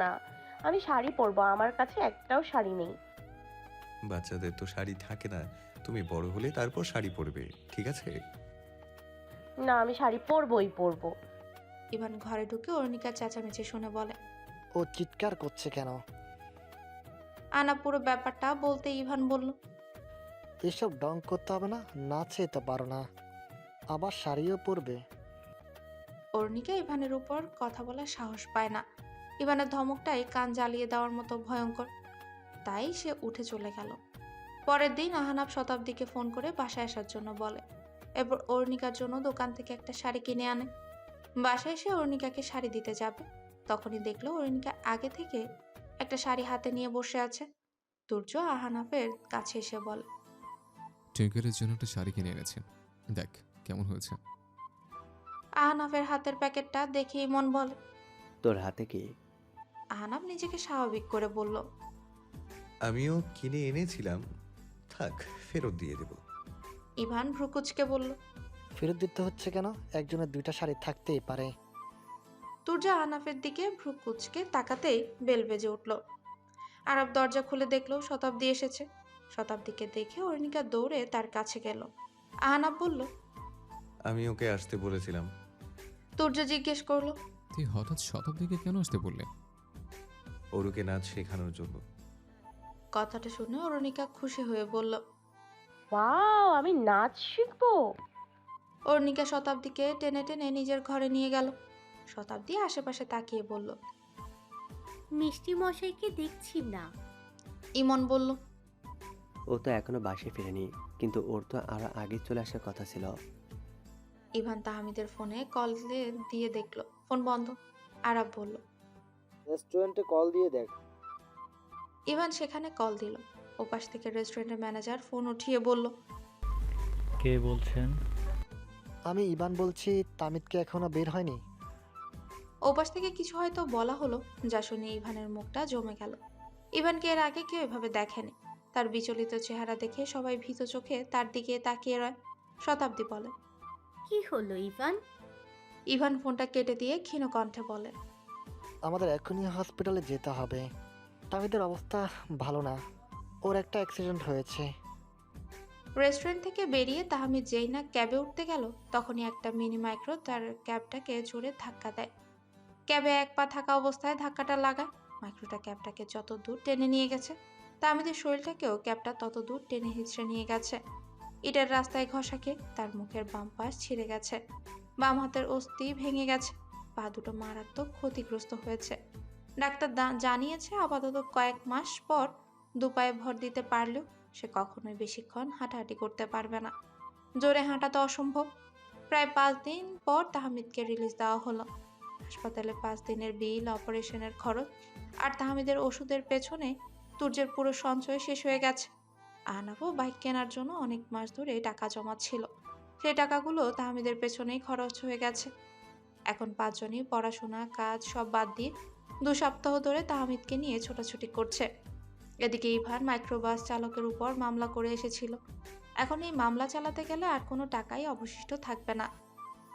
না, আমি শাড়ি পরবো, আমার কাছে একটাও শাড়ি নেই। বাচ্চাদের তো শাড়ি থাকে না, তুমি বড় হলে তারপর শাড়ি পরবে, ঠিক আছে? না, আমি শাড়ি পরবোই পরবো। ইভান ঘরে ঢুকে অরুণিকার চেঁচামেচি শুনে বলে। ও চিৎকার করছে কেন? আনা পুরো ব্যাপারটা বলতে ইভান বলল। এসব ডং করতে হবে না, নাচে তো পারো না, আবার শাড়িও পরবে। অরুণিকা ইভানের উপর কথা বলার সাহস পায় না। ইভানের ধমকটাই কান জ্বালিয়ে দেওয়ার মতো ভয়ঙ্কর, তাই সে উঠে চলে গেল। পরের দিন আহানাব শতাব্দীকে ফোন করে বাসায় আসার জন্য বলে। এরপর অরুণিকার জন্য দোকান থেকে একটা শাড়ি কিনে আনে। বাসায় এসে অরুণিকাকে শাড়ি দিতে যাবে, তখনই দেখলো অরুণিকা আগে থেকে একটা শাড়ি হাতে নিয়ে বসে আছে। তুর্য আহানাফের কাছে এসে বলে। টিঙ্কারের জন্য একটা শাড়ি কিনে এনেছেন, দেখ কেমন হয়েছে। আহানাফের হাতের প্যাকেটটা দেখেই মন বলে। তোর হাতে কি? আহানাফ নিজেকে স্বাভাবিক করে বলল। আমিও কিনে এনেছিলাম, থাক, ফেরত দিয়ে দেব। ইভান ভ্রুকুচকে বলল। ফেরত দিতে হচ্ছে কেন? একজনের দুইটা শাড়ি থাকতেই পারে। তুর্যা আহনাফের দিকে ভ্রুকুচকে তাকাতেই বেল বেজে উঠল। আরব দরজা খুলে দেখলো শতাব্দী এসেছে। শতাব্দীকে দেখে অরুণিকা দৌড়ে তার কাছে গেল। আহনাফ বলল। আমি ওকে আসতে বলেছিলাম। তুর্য জিজ্ঞেস করলো। তুই হঠাৎ শতাব্দীকে কেন আসতে বললে? ওরুকে নাচ শেখানোর জন্য। কথাটা শুনে অরুণিকা খুশি হয়ে বলল। ওয়াও, আমি নাচ শিখবো। অরুণিকা শতাব্দীকে টেনে টেনে নিজের ঘরে নিয়ে গেল। শতাব্দী আশেপাশে তাকিয়ে বলল। মিষ্টি মশাইকে দেখছি না। ইমন বলল। ও তো এখনো বাসায় ফিরেনি, কিন্তু ওর তো আরো আগে চলে আসার কথা ছিল। ইভান তাহমিদের ফোনে কল দিয়ে দেখলো ফোন বন্ধ। আরব বলল। রেস্টুরেন্টে কল দিয়ে দেখ। ইভান সেখানে কল দিল। ওপাশ থেকে রেস্টুরেন্টের ম্যানেজার ফোন উঠিয়ে বলল। কে বলছেন? আমি ইবান বলছি, তামিদকে এখনো বের হয়নি? ওপাশ থেকে কিছু হয়তো বলা হলো, যা শুনে ইভানের মুখটা জমে গেল। ইভানকে এর আগে কেউ এভাবে দেখেনি। তার বিচলিত চেহারা দেখে সবাই ভীত চোখে তার দিকে তাকিয়ে রয়। শতাব্দী বলে। কি হলো ইভান? ইভান ফোনটা কেটে দিয়ে ক্ষীণ কণ্ঠে বলে। আমাদের এখনই হসপিটালে যেতে হবে। তামিদের অবস্থা ভালো না, ওর একটা অ্যাক্সিডেন্ট হয়েছে। রেস্টুরেন্ট থেকে বেরিয়ে তাহমিদ যেই না ক্যাবে উঠতে গেল, তখনই একটা মিনি মাইক্রো তার ক্যাবটাকে জোরে ধাক্কা দেয়। ক্যাবে এক পা থাকা অবস্থায় ধাক্কাটা লাগায়। মাইক্রোটা ক্যাবটাকে যত দূর টেনে নিয়ে গেছে, তাহমিদের শরীরটাকেও ক্যাবটা তত দূর টেনে হিঁচড়ে নিয়ে গেছে। ইটের রাস্তায় ঘষা খেয়ে তার মুখের বাম পাশ ছিঁড়ে গেছে, বাম হাতের অস্থি ভেঙে গেছে, পা দুটো মারাত্মক ক্ষতিগ্রস্ত হয়েছে। ডাক্তার জানিয়েছে আপাতত কয়েক মাস পর দুপায়ে ভর দিতে পারলেও সে কখনোই বেশিক্ষণ হাঁটাহাঁটি করতে পারবে না। জোরে হাঁটা তো অসম্ভব। প্রায় 5 দিন পর তাহমিদকে রিলিজ দেওয়া হলো। হাসপাতালে 5 দিনের বিল, অপারেশনের খরচ আর তাহমিদের ওষুধের পেছনে তুর্যের পুরো সঞ্চয় শেষ হয়ে গেছে। আহনাফও বাইক কেনার জন্য অনেক মাস ধরে টাকা জমা ছিল, সেই টাকাগুলো তাহমিদের পেছনেই খরচ হয়ে গেছে। এখন 5 জনই পড়াশোনা কাজ সব বাদ দিয়ে 2 সপ্তাহ ধরে তাহমিদকে নিয়ে ছোটাছুটি করছে। এদিকে ইভান মাইক্রোবাস চালকের উপর মামলা করে এসেছিল। এখন এই মামলা চালাতে গেলে আর কোনো টাকাই অবশিষ্ট থাকবে না,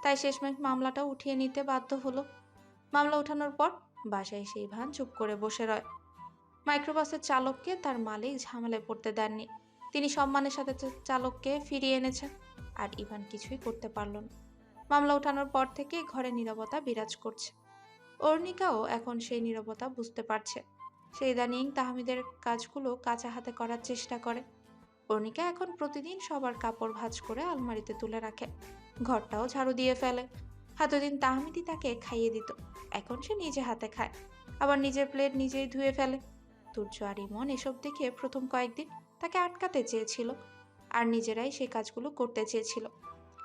তাই শেষমেশ মামলাটা উঠিয়ে নিতে বাধ্য হলো। মামলা উঠানোর পর বাসায় এসে ইভান চুপ করে বসে রয়। মাইক্রোবাসের চালককে তার মালিক ঝামেলায় পড়তে দেননি। তিনি সম্মানের সাথে চালককে ফিরিয়ে এনেছেন, আর ইভান কিছুই করতে পারল না। মামলা উঠানোর পর থেকে ঘরে নীরবতা বিরাজ করছে। অর্ণিকাও এখন সেই নীরবতা বুঝতে পারছে। সে ইদানিং তাহমিদের কাজগুলো কাঁচা হাতে করার চেষ্টা করে। অর্ণিকা এখন প্রতিদিন সবার কাপড় ভাঁজ করে আলমারিতে তুলে রাখে, ঘরটাও ঝাড়ু দিয়ে ফেলে। এতদিন তাহমিদই তাকে খাইয়ে দিত, এখন সে নিজে হাতে খায়, আবার নিজের প্লেট নিজেই ধুয়ে ফেলে। তুর্য আর ইমন এসব দেখে প্রথম কয়েকদিন তাকে আটকাতে চেয়েছিল, আর নিজেরাই সেই কাজগুলো করতে চেয়েছিল,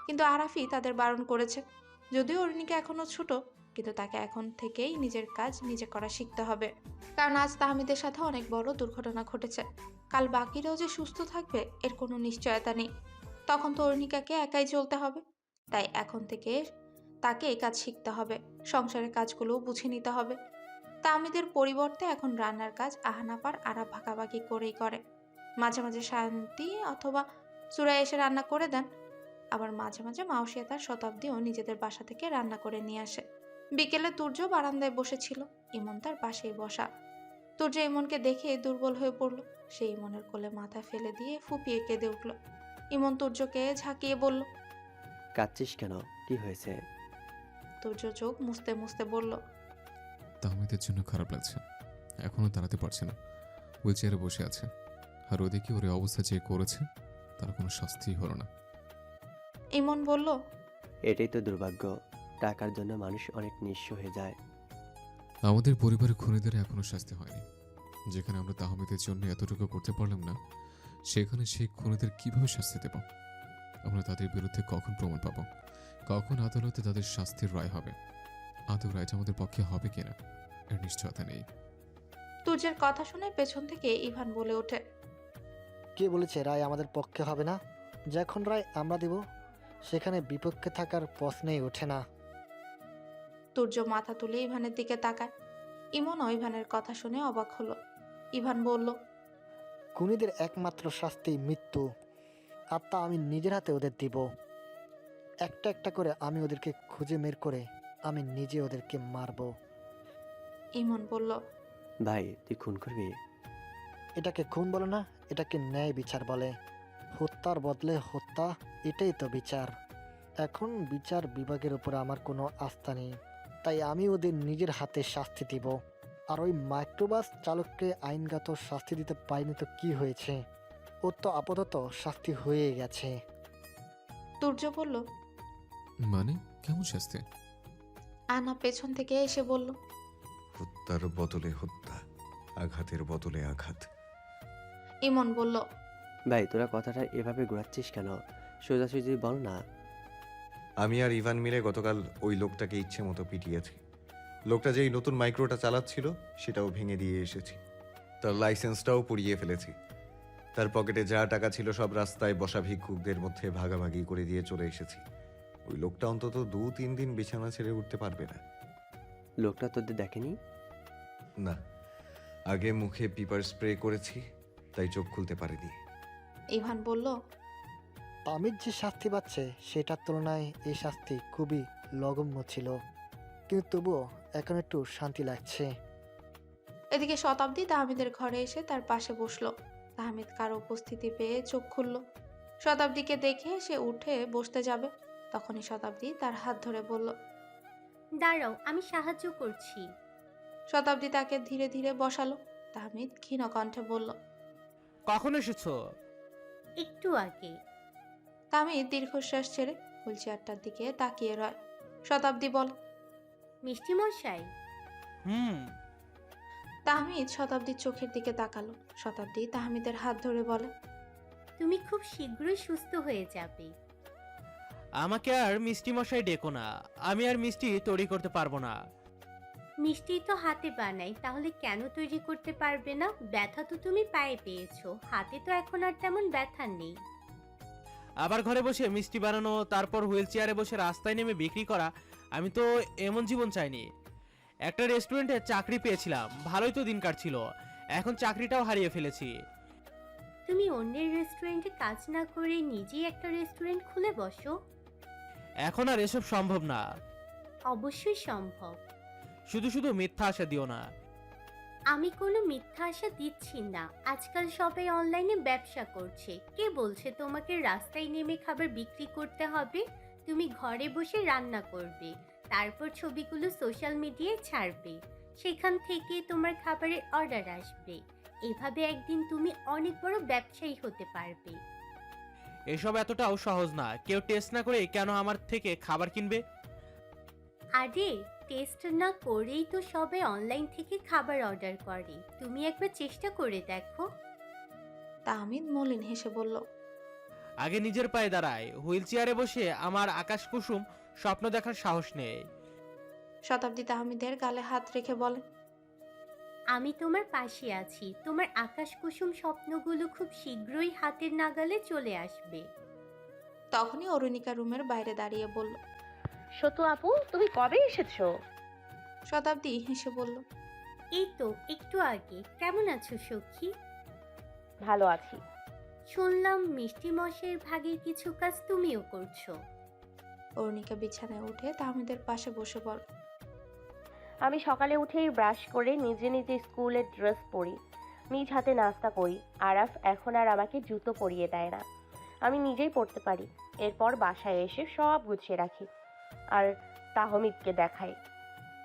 কিন্তু আরাফি তাদের বারণ করেছে। যদিও অরুণিকা এখনো ছোট, কিন্তু তাকে এখন থেকেই নিজের কাজ নিজে করা শিখতে হবে, কারণ আজ তাহমিদের সাথে অনেক বড় দুর্ঘটনা ঘটেছে। কাল বাকিরাও যে সুস্থ থাকবে এর কোনো নিশ্চয়তা নেই। তখন তো অরুণিকাকে একাই চলতে হবে, তাই এখন থেকে তাকে এই কাজ শিখতে হবে, সংসারের কাজগুলোও বুঝে নিতে হবে। তাহমিদের পরিবর্তে এখন রান্নার কাজ আহনাফ আর আরাফ ভাগাভাগি করেই করে। মাঝে মাঝে শান্তি অথবা সুরাই এসে রান্না করে দেন, আবার মাঝে মাঝে মাওসিয়া তার শতাব্দীও নিজেদের বাসা থেকে রান্না করে নিয়ে আসে। বিকেলে তুর্য বারান্দায় বসেছিল, ইমন তার পাশেই বসা। তুর্য ইমনকে দেখে দুর্বল হয়ে পড়ল। সে ইমনের কোলে মাথা ফেলে দিয়ে ফুপিয়ে কেঁদে উঠল। ইমন তুর্যকে ঝাঁকিয়ে বলল। কাঁদছিস কেন? কি হয়েছে? তুর্য চোখ মুছতে মুছতে বলল। তাহমিদের জন্য খারাপ লাগছে, এখনও দাঁড়াতে পারছে না, হুইল চেয়ারে বসে আছে। আর ওদিকে ওর এই অবস্থা যে করেছে তার কোনো শাস্তিই হলো না। ইমন বলল। এটাই তো দুর্ভাগ্য, টাকার জন্য মানুষ অনেক নিঃস্ব হয়ে যায়। আমাদের পরিবারের খুনিদের এখনো শাস্তি হয়নি। যেখানে আমরা তাহমিদের জন্য এতটুকু করতে পারলাম না, সেখানে সেই খুনিদের কিভাবে শাস্তি দেব? আমরা তাদের বিরুদ্ধে কখন প্রমাণ পাবো? কখন আদালতে তাদের শাস্তির রায় হবে? আদৌ রায়টা আমাদের পক্ষে হবে কিনা এর নিশ্চয়তা নেই। তুর্যের কথা শুনে পেছন থেকে ইভান বলে ওঠে। কে বলেছে রায় আমাদের পক্ষে হবে না? যখন রায় আমরা দেব, সেখানে বিপক্ষে থাকার প্রশ্নেই ওঠে না। তুর্য মাথা তুলে ইভানের দিকে তাকায়। ইমনও ইভানের কথা শুনে অবাক হলো। ইভান বলল। খুনিদের একমাত্র শাস্তি মৃত্যু, আর তা আমি নিজের হাতে ওদের দিব। একটা একটা করে আমি ওদেরকে খুঁজে বের করে আমি নিজে ওদেরকে মারব। ইমন বলল। ভাই, তুই খুন করবি? এটাকে খুন বলে না, এটাকে ন্যায় বিচার বলে। হত্যার বদলে হত্যা, এটাই তো বিচার। এখন বিচার বিভাগের উপরে আমার কোনো আস্থা নেই, তাই আমি ওদের নিজের হাতে শাস্তি দিব। আর ওই মাইক্রোবাস চালককে আইনগত শাস্তি দিতে পারিনি তো কি হয়েছে? ওর তো আপাতত শাস্তি হয়ে গেছে। তুর্য বলল। মানে কেমন শাস্তি? আয়না পেছন থেকে এসে বলল। হত্যার বদলে হত্যা, আঘাতের বদলে আঘাত। ইমন বলল। ভাই, তোরা কথাটা এভাবে ঘোরাচ্ছিস কেন? সোজাসুজি বল না। আমি আর ইভান মিলে গতকাল ওই লোকটাকে ইচ্ছে মতো পিটিয়েছি। লোকটা যেই নতুন মাইক্রোটা চালাচ্ছিল সেটাও ভেঙে দিয়ে এসেছি। তার লাইসেন্সটাও পুড়িয়ে ফেলেছি। তার পকেটে যা টাকা ছিল সব রাস্তায় বসা ভিক্ষুকদের মধ্যে ভাগাভাগি করে দিয়ে চলে এসেছি। ওই লোকটা অন্তত 2-3 দিন বিছানা ছেড়ে উঠতে পারবে না। লোকটা তোদের দেখেনি? না, আগে মুখে পিপার স্প্রে করেছি, তাই চোখ খুলতে পারেনি। ইভান বলল। তামির যে শাস্তি পাচ্ছে সেটার তুলনায় এই শাস্তি খুবই নগণ্য ছিল, কিন্তু তবুও এখন একটু শান্তি লাগছে। এদিকে শতাব্দী তাহমিদের ঘরে এসে তার পাশে বসলো। তাহমিদ কারো উপস্থিতি পেয়ে চোখ খুলল। শতাব্দীকে দেখে সে উঠে বসতে যাবে, তখনই শতাব্দী তার হাত ধরে বলল। দাঁড়াও, আমি সাহায্য করছি। শতাব্দী তাকে ধীরে ধীরে বসালো। তাহমিদ ক্ষীণ কণ্ঠে বলল। কখন এসেছো? একটু আগে। তাহমিদ দীর্ঘশ্বাস ছেড়ে হুইলচেয়ারটার দিকে তাকিয়ে রয়। শতাব্দী বল। মিষ্টি মশাই। হুম। তাহমিদ শতাব্দীর চোখের দিকে তাকালো। শতাব্দী তাহমিদের হাত ধরে বলে। তুমি খুব শীঘ্রই সুস্থ হয়ে যাবে। আমাকে আর মিষ্টি মশাই ডেকো না, আমি আর মিষ্টি তৈরি করতে পারবো না। মিষ্টি তো হাতে বানাই, তাহলে কেন তৈরি করতে পারবে না? ব্যথা তো তুমি পায়ে পেয়েছো, হাতে তো এখন আর তেমন ব্যথা নেই। আবার ঘরে বসে মিষ্টি বানানো, তারপর হুইল চেয়ারে বসে রাস্তায় নেমে বিক্রি করা, আমি তো এমন জীবন চাইনি। একটা রেস্টুরেন্টে চাকরি পেয়েছিলাম, ভালোই তো দিন কাটছিল। এখন চাকরিটাও হারিয়ে ফেলেছি। তুমি অন্যের রেস্টুরেন্টে কাজ না করে নিজেই একটা রেস্টুরেন্ট খুলে বসো। এখন আর এসব সম্ভব না। অবশ্যই সম্ভব। শুধু শুধু মিথ্যা আশা দিও না। আমি কোনো মিথ্যা আশা দিচ্ছি না। আজকাল সবাই অনলাইনে ব্যবসা করছে। কে বলছে তোমাকে রাস্তায় নেমে খাবার বিক্রি করতে হবে? তুমি ঘরে বসে রান্না করবে, তারপর ছবিগুলো সোশ্যাল মিডিয়ায় ছাড়বে, সেখান থেকে তোমার খাবারের অর্ডার আসবে। এভাবে একদিন তুমি অনেক বড় ব্যবসায়ী হতে পারবে। এসব এতটাও সহজ না। কেউ টেস্ট না করে কেন আমার থেকে খাবার কিনবে? আরে, টেস্ট না করেই তো সবাই অনলাইন থেকে খাবার অর্ডার করে। তুমি একবার চেষ্টা করে দেখো। তাহমিদ মলিন হেসে বলল। আগে নিজের পায়ে দাঁড়ায়। হুইল চেয়ারে বসে আমার আকাশ কুসুম স্বপ্ন দেখার সাহস নেই। শতাব্দী তাহমিদের গালে হাত রেখে বলে। আমি তোমার পাশে আছি। তোমার আকাশ কুসুম স্বপ্নগুলো খুব শীঘ্রই হাতের নাগালে চলে আসবে। তখনই অরুণিকা রুমের বাইরে দাঁড়িয়ে বলল। সতু আপু, তুমি কবে এসেছো? শতাব্দী হেসে বলল। এই তো একটু আগে। কেমন আছো সখী? ভালো আছি। শুনলাম মিষ্টি মশাইয়ের ভাগের কিছু কাজ তুমিও করছো। অরুণিকা বিছানায় উঠে তাহমিদের পাশে বসে বল। আমি সকালে উঠেই ব্রাশ করে নিজে নিজে স্কুলের ড্রেস পরি, নিজ হাতে নাস্তা করি। আরাফ এখন আর আমাকে জুতো পরিয়ে দেয় না, আমি নিজেই পরতে পারি। এরপর বাসায় এসে সব গুছিয়ে রাখি আর তাহমিদকে দেখাই।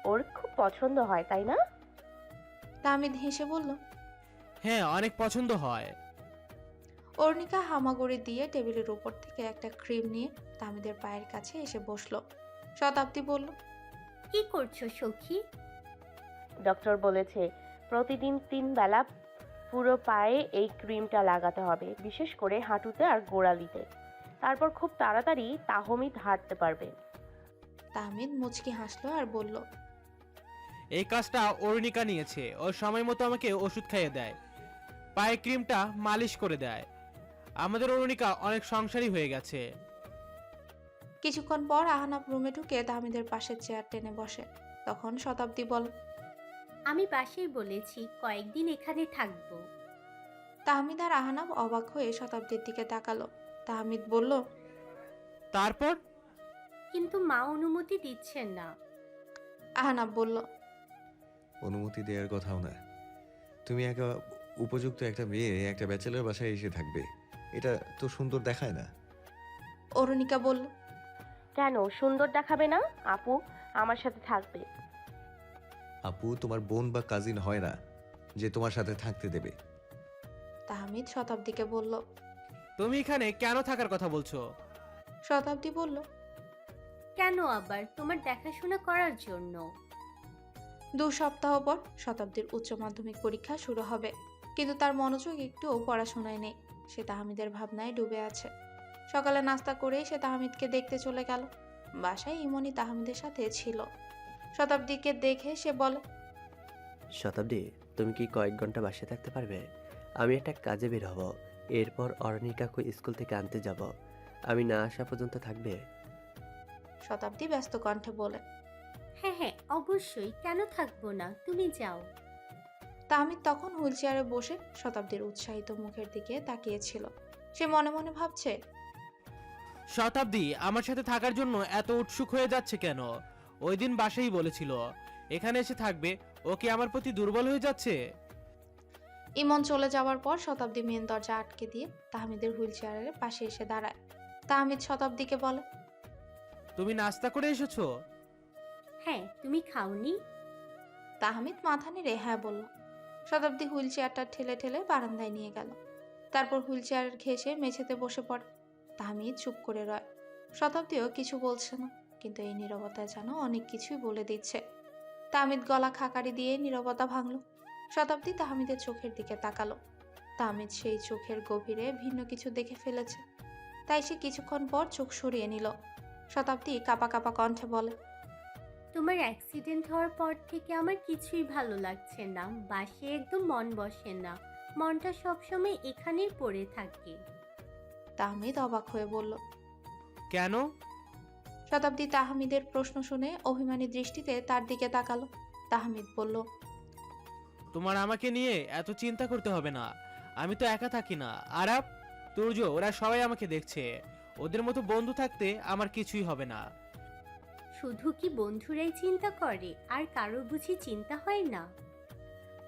ওর খুব পছন্দ হয়, তাই না? তাহমিদ হেসে বলল। হ্যাঁ, অনেক পছন্দ হয়। অরুণিকা হামাগুড়ি দিয়ে টেবিলের উপর থেকে একটা ক্রিম নিয়ে তাহমিদের পায়ের কাছে এসে বসলো। শতাব্দী বলল। কি করছো সখী? ডক্টর বলেছে প্রতিদিন 3 বেলা পুরো পায়ে এই ক্রিমটা লাগাতে হবে, বিশেষ করে হাঁটুতে আর গোড়ালিতে। তারপর খুব তাড়াতাড়ি তাহমিদ হাঁটতে পারবে। তাহমিদ মুচকি হাসলো আর বলল। এই কাজটা অরুণিকা নিয়েছে। ও সময় মতো আমাকে ওষুধ খাইয়ে দেয়, পায়ে ক্রিমটা মালিশ করে দেয়। আমাদের অরুণিকা অনেক সংসারী হয়ে গেছে। কিছুক্ষণ পর আহনাব রুমে ঢুকে তাহমিদের পাশে চেয়ার টেনে বসে। তখন শতাব্দী বল। আমি বাসায় বলেছি কয়েকদিন এখানে থাকবো। তাহমিদ আর আহনাব অবাক হয়ে শতাব্দীর দিকে তাকালো। তাহমিদ বলল। তারপর? কিন্তু মা অনুমতি দিচ্ছেন না। আহনাব বলল। অনুমতি দেওয়ার কথাও না। তুমি একা উপযুক্ত একটা মেয়ে একটা ব্যাচেলর বাসায় এসে থাকবে, এটা তো সুন্দর দেখায় না। অরুণিকা বলল। কেন সুন্দর দেখাবে না? আপু আমার সাথে থাকবে। আপু তোমার বোন বা কাজিন হয় না যে তোমার সাথে থাকতে দেবে। তাহমিদ শতাব্দীকে বলল। তুমি এখানে কেন থাকার কথা বলছো? শতাব্দী বলল। কেন আবার? তোমার দেখাশোনা করার জন্য। 2 সপ্তাহ পর শতাব্দীর উচ্চ মাধ্যমিক পরীক্ষা শুরু হবে, কিন্তু তার মনোযোগ একটুও পড়াশোনায় নেই। সে তাহমিদের ভাবনায় ডুবে আছে। সকালে নাস্তা করেই সে তাহমিদকে দেখতে চলে গেল। বাসায় ইমনি তাহমিদের সাথে ছিল। শতাব্দীকে দেখে সে বলে। শতাব্দী, তুমি কি কয়েক ঘন্টা বাসায় থাকতে পারবে? আমি একটা কাজে বের হব, এরপর অরণিকাকে স্কুল থেকে আনতে যাব। আমি না আসা পর্যন্ত থাকবে? শতাব্দী ব্যস্ত কণ্ঠে বলে। হ্যাঁ হ্যাঁ অবশ্যই, কেন থাকবো না, তুমি যাও। তাহমিদ তখন হুইল চেয়ারে বসে শতাব্দীর উৎসাহিত মুখের দিকে তাকিয়েছিল। সে মনে মনে ভাবছে, শতাব্দী আমার সাথে থাকার জন্য এত উৎসুক হয়ে যাচ্ছে কেন? ওই দিন বাসায় বলেছিল এখানে এসে থাকবে। ও কি আমার প্রতি দুর্বল হয়ে যাচ্ছে? ইমন চলে যাওয়ার পর শতাব্দী মেন দরজা আটকে দিয়ে তাহমিদের হুইল চেয়ারের পাশে এসে দাঁড়ায়। তাহমিদ শতাব্দীকে বলে। তুমি নাস্তা করে এসেছো? হ্যাঁ, তুমি খাওনি? তাহমিদ মাথা নেড়ে হ্যাঁ বলল। শতাব্দী হুইল চেয়ারটা ঠেলে ঠেলে বারান্দায় নিয়ে গেল। তারপর হুইল চেয়ারের ঘেঁষে মেঝেতে বসে পড়ে। তাহমিদ চুপ করে রয়। শতাব্দীও কিছু বলছে না, কিন্তু এই নীরবতায় যেন অনেক কিছুই বলে দিচ্ছে। তাহমিদ গলা খাকারি দিয়ে নীরবতা ভাঙল। শতাব্দী তাহমিদের চোখের দিকে তাকালো। তাহমিদ সেই চোখের গভীরে ভিন্ন কিছু দেখে ফেলেছে, তাই সে কিছুক্ষণ পর চোখ সরিয়ে নিল। শতাব্দী কাঁপা কাঁপা কণ্ঠে বলে। তোমার অ্যাক্সিডেন্ট হওয়ার পর থেকে আমার কিছুই ভালো লাগছে না, বাসে একদম মন বসে না, মনটা সবসময় এখানেই পড়ে থাকে। তাহমিদ অবাক হয়ে বলল। কেন? শতাব্দী তাহমিদের প্রশ্ন শুনে অভিমানী দৃষ্টিতে তার দিকে তাকালো। তাহমিদ বলল। তোমার আমাকে নিয়ে এত চিন্তা করতে হবে না, আমি তো একা থাকি না। আরাপ, তুর্য, ওরা সবাই আমাকে দেখছে। ওদের মতো বন্ধু থাকতে আমার কিছুই হবে না। শুধু কি বন্ধুরাই চিন্তা করে, আর কারো বুঝি চিন্তা হয় না?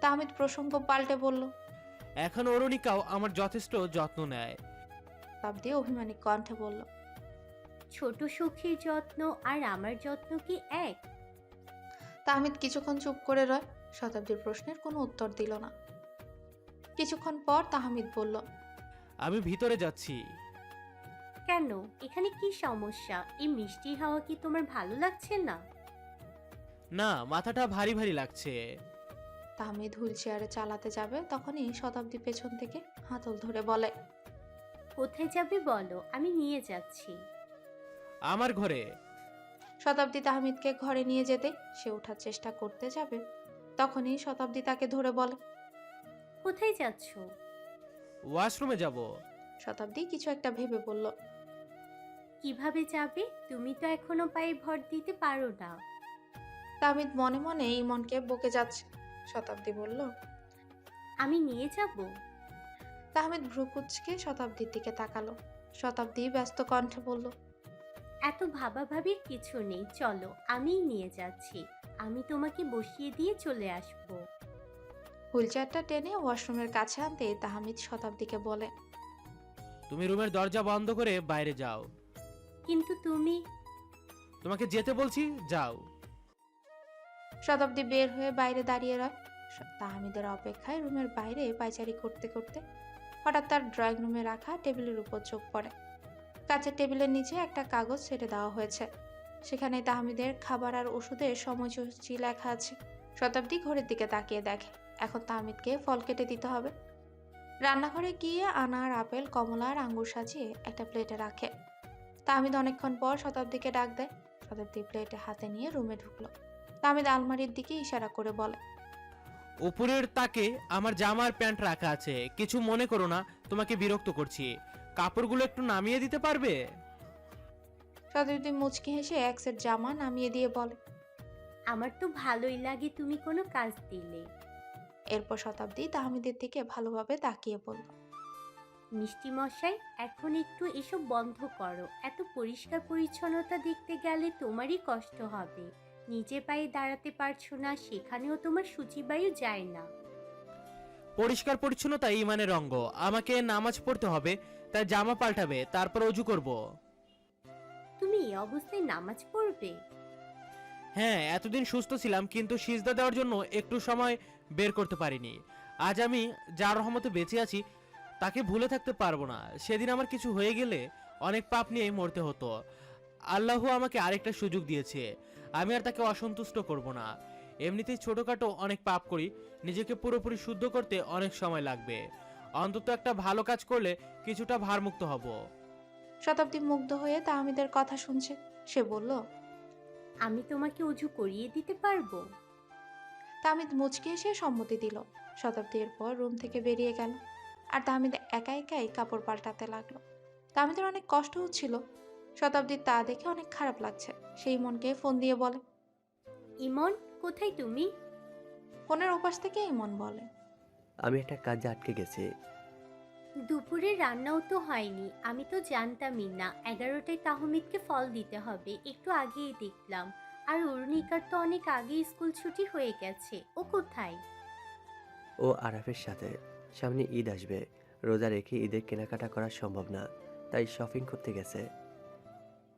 তাহমিদ প্রসঙ্গ পাল্টে বলল। এখন অরুণিকাও আমার যথেষ্ট যত্ন নেয়। শতাব্দী অভিমানী কণ্ঠে বলল। ছোট সখীর যত্ন আর আমার যত্ন কি এক? তাহমিদ কিছুক্ষণ চুপ করে রয়। শতাব্দীর প্রশ্নের কোনো উত্তর দিল না। কিছুক্ষণ পর তাহমিদ বলল। আমি ভিতরে যাচ্ছি। কেন? এখানে কি সমস্যা? এই মিষ্টি হাওয়া কি তোমার ভালো লাগছে না? না, মাথাটা ভারী ভারী লাগছে। তাহমিদ হুইল চেয়ারে চালাতে যাবে, তখনই শতাব্দী পেছন থেকে হাতল ধরে বলে। কোথায় যাবে বলো, আমি নিয়ে যাচ্ছি। আমার ঘরে। শতাব্দী তাহমিদকে ঘরে নিয়ে যেতে সে ওঠার চেষ্টা করতে যাবে, তখনই শতাব্দী তাকে ধরে বলে। কোথায় যাচ্ছ? ওয়াশরুমে যাব। শতাব্দী কিছু একটা ভেবে বলল। কিভাবে যাবে? তুমি তো এখনো পায়ে ভর দিতে পারো না। তাহমিদ মনে মনে ইমনকে বকে যাচ্ছে। শতাব্দী বলল। আমি নিয়ে যাব। তাহমিদ ভ্রুকুচকে শতাব্দীর দিকে তাকালো। শতাব্দী ব্যস্ত কণ্ঠে বলল। এত ভাবাভাবির কিছু নেই, চলো আমিই নিয়ে যাচ্ছি। আমি তোমাকে বসিয়ে দিয়ে চলে আসবো। হুইল চেয়ারটা টেনে ওয়াশরুমের কাছে আনতে তাহমিদ শতাব্দীকে বলে, তুমি রুমের দরজা বন্ধ করে বাইরে যাও। কিন্তু তুমি। তোমাকে যেতে বলছি, যাও। শতাব্দী বের হয়ে বাইরে দাঁড়িয়ে রয়। তাহমিদের অপেক্ষায় রুমের বাইরে পায়চারি করতে করতে হঠাৎ তার ড্রয়িং রুমে রাখা টেবিলের উপর চোখ পড়ে। কাছের টেবিলের নিচে একটা কাগজ ছেড়ে দেওয়া হয়েছে। সেখানে তাহমিদের খাবার আর ওষুধের সময়সূচি লেখা আছে। শতাব্দী ঘড়ির দিকে তাকিয়ে দেখে এখন তাহমিদকে ফল কেটে দিতে হবে। রান্নাঘরে গিয়ে আনার, আপেল, কমলা আর আঙ্গুর সাজিয়ে একটা প্লেটে রাখে। তাহমিদ অনেকক্ষণ পর শতাব্দীকে ডাক দেয়। শতাব্দী প্লেটে হাতে নিয়ে রুমে ঢুকলো। তাহমিদ আলমারির দিকে ইশারা করে বলে, উপরের তাকে আমার জামা আর প্যান্ট রাখা আছে, কিছু মনে করো না, তোমাকে বিরক্ত করছি। কাপড়গুলো একটু নামিয়ে দিতে পারবে? শতাব্দী মুচকি হেসে এক সেট জামা নামিয়ে দিয়ে বলে। আমার তো ভালোই লাগে তুমি কোনো কাজ দিলে। এরপর শতাব্দী তাহমিদের দিকে ভালোভাবে তাকিয়ে বলল, মিষ্টি মশাই, এখন একটু এসব বন্ধ করো। এত পরিষ্কার পরিচ্ছন্নতা দেখতে গেলে তোমারই কষ্ট হবে। নিজে পায়ে দাঁড়াতে পারছো না, সেখানেও তোমার সূচিবায়ু যায় না। পরিষ্কার পরিচ্ছন্নতা ইমানের অঙ্গ। আমাকে নামাজ পড়তে হবে, তাই জামা পাল্টাবে, তারপর অজু করব। তুমি এই অবস্থায় নামাজ পড়বে? হ্যাঁ, এতদিন সুস্থ ছিলাম, কিন্তু সিজদা দেওয়ার জন্য একটু সময় বের করতে পারিনি। আজ আমি যার রহমতে বেঁচে আছি তাকে ভুলে থাকতে পারবো না। সেদিন আমার কিছু হয়ে গেলে অনেক পাপ নিয়েই মরতে হতো। আল্লাহ আমাকে আরেকটা সুযোগ দিয়েছে, আমি আর তাকে অসন্তুষ্ট করব না। এমনিতেই ছোটখাটো অনেক পাপ করি, নিজেকে পুরোপুরি শুদ্ধ করতে অনেক সময় লাগবে। অন্তত একটা ভালো কাজ করলে কিছুটা ভারমুক্ত হব। শতাব্দী মুগ্ধ হয়ে তাহমিদের কথা শুনছে। সে বলল, আমি তোমাকে অজু করিয়ে দিতে পারবো। তাহমিদ মুচকি এসে সম্মতি দিল। শতাব্দী এরপর রুম থেকে বেরিয়ে গেল আর তাহমিদ একা একাই কাপড় পাল্টাতে লাগলো। তাহমিদের অনেক কষ্ট হচ্ছিল। শতাব্দীর তা দেখে অনেক খারাপ লাগছে। সেই মনকে ফোন দিয়ে বলে। ইমন, কোথায় তুমি? ফোনের ওপাশ থেকে ইমন বলে, আমি একটা কাজে আটকে গেছি। দুপুরে রান্নাও তো হয়নি। আমি তো জানতামই না 11টায় তাহমিদকে ফল দিতে হবে, একটু আগেই দেখলাম। আর অরুণিকার তো অনেক আগেই স্কুল ছুটি হয়ে গেছে। ও কোথায়? ও আরাফের সাথে। সামনে ঈদ আসবে, রোজা রেখে ঈদের কেনাকাটা করা সম্ভব না, তাই শপিং করতে গেছে।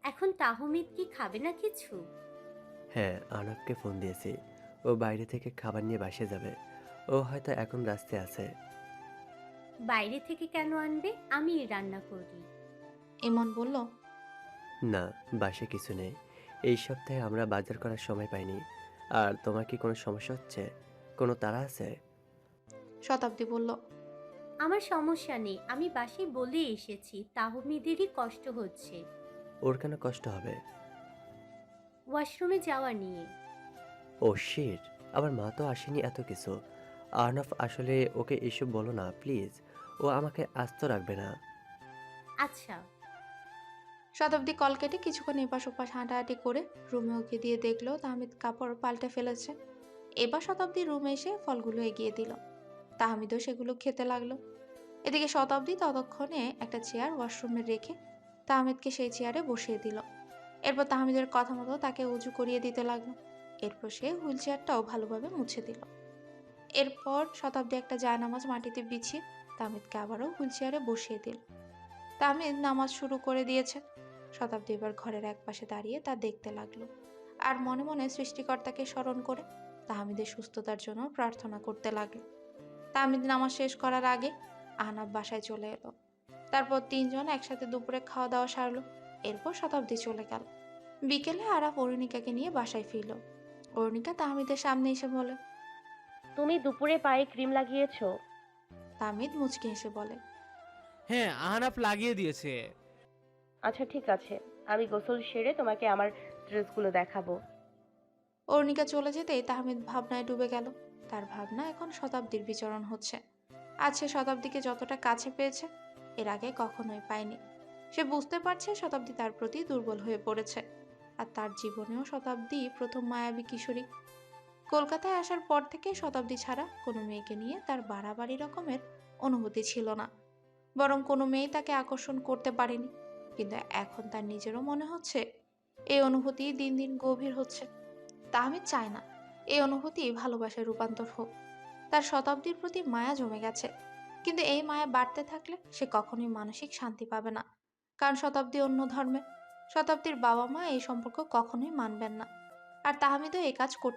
এখন তাহমিদ কি খাবে না কিছু? হ্যাঁ, আনাফকে ফোন দিয়েছি, ও বাইরে থেকে খাবার নিয়ে বাসে যাবে। ও হয়তো এখন রাস্তায় আছে। বাইরে থেকে কেন আনবে? আমি রান্না করি। ইমন বলল, না, বাসে কিছু নেই। এই সপ্তাহে আমরা বাজার করার সময় পাইনি। আর তোমার কি কোনো সমস্যা হচ্ছে? কোনো তাড়া আছে? শতাব্দী বলল, আমার সমস্যা নেই, আমি বাসায় বলে এসেছি তাহমিদেরই কষ্ট হচ্ছে। ওর কেন কষ্ট হবে? ওয়াশরুমে যাওয়া নিয়ে। ও শিট, আমার মা তো আসেনি এত কিছু। আহনাফ, আসলে ওকে এসব বলো না প্লিজ, ও আমাকে আস্ত রাখবে না। আচ্ছা। শতাব্দী কল কেটে কিছুক্ষণ এপাশ ওপাশ হাঁটাহাঁটি করে রুমে ওকে দিয়ে দেখলো তাহমিদ কাপড় পাল্টে ফেলেছে। এবার শতাব্দী রুমে এসে ফলগুলো এগিয়ে দিল। তাহমিদও সেগুলো খেতে লাগলো। এদিকে শতাব্দী ততক্ষণে একটা চেয়ার ওয়াশরুমে রেখে তাহমিদকে সেই চেয়ারে বসিয়ে দিল। এরপর তাহমিদের কথা মতো তাকে উজু করিয়ে দিতে লাগলো। এরপর সে হুইল চেয়ারটাও ভালোভাবে মুছে দিল। এরপর শতাব্দী একটা জায়নামাজ মাটিতে বিছিয়ে তাহমিদকে আবারও হুইল চেয়ারে বসিয়ে দিল। তাহমিদ নামাজ শুরু করে দিয়েছে। শতাব্দী এবার ঘরের এক পাশে দাঁড়িয়ে তা দেখতে লাগলো আর মনে মনে সৃষ্টিকর্তাকে স্মরণ করে তাহমিদের সুস্থতার জন্য প্রার্থনা করতে লাগলো। তাহমিদ নামাজ শেষ করার আগে আহনাফ বাসায় চলে এলো। তারপর তিনজন একসাথে দুপুরে খাওয়া দাওয়া সারলো। এরপর শতাব্দী চলে গেল। বিকেলে আরাফ অরুণিকাকে নিয়ে বাসায় ফিরল। অরুণিকা তাহমিদের সামনে এসে বলে, তুমি দুপুরে পায়ে ক্রিম লাগিয়েছো? তাহমিদ মুচকি হেসে বলে, হ্যাঁ, আহনাফ লাগিয়ে দিয়েছে। আচ্ছা ঠিক আছে, আমি গোসল সেরে তোমাকে আমার ড্রেসগুলো দেখাবো। অরুণিকা চলে যেতেই তাহমিদ ভাবনায় ডুবে গেল। তার ভাবনা এখন শতাব্দীর বিচরণ হচ্ছে। আজ সে শতাব্দীকে যতটা কাছে পেয়েছে এর আগে কখনোই পায়নি। সে বুঝতে পারছে শতাব্দী তার প্রতি দুর্বল হয়ে পড়েছে। আর তার জীবনেও শতাব্দী প্রথম মায়াবী কিশোরী। কলকাতায় আসার পর থেকে শতাব্দী ছাড়া কোনো মেয়েকে নিয়ে তার বাড়াবাড়ি রকমের অনুভূতি ছিল না। বরং কোনো মেয়ে তাকে আকর্ষণ করতে পারেনি। কিন্তু এখন তার নিজেরও মনে হচ্ছে এই অনুভূতি দিন দিন গভীর হচ্ছে। তাহমিদ চায় না এই অনুভূতি ভালোবাসায় রূপান্তর হোক। তার শতাব্দীর প্রতি মায়া জমে গেছে, কিন্তু এই মায়া বাড়তে থাকলে সে কখনোই মানসিক শান্তি পাবে না। কারণ শতাব্দী অন্য ধর্মের, শতাব্দীর বাবা মা এই সম্পর্ক কখনোই মানবেন না। আর তাহমিদও এই কাজ করতে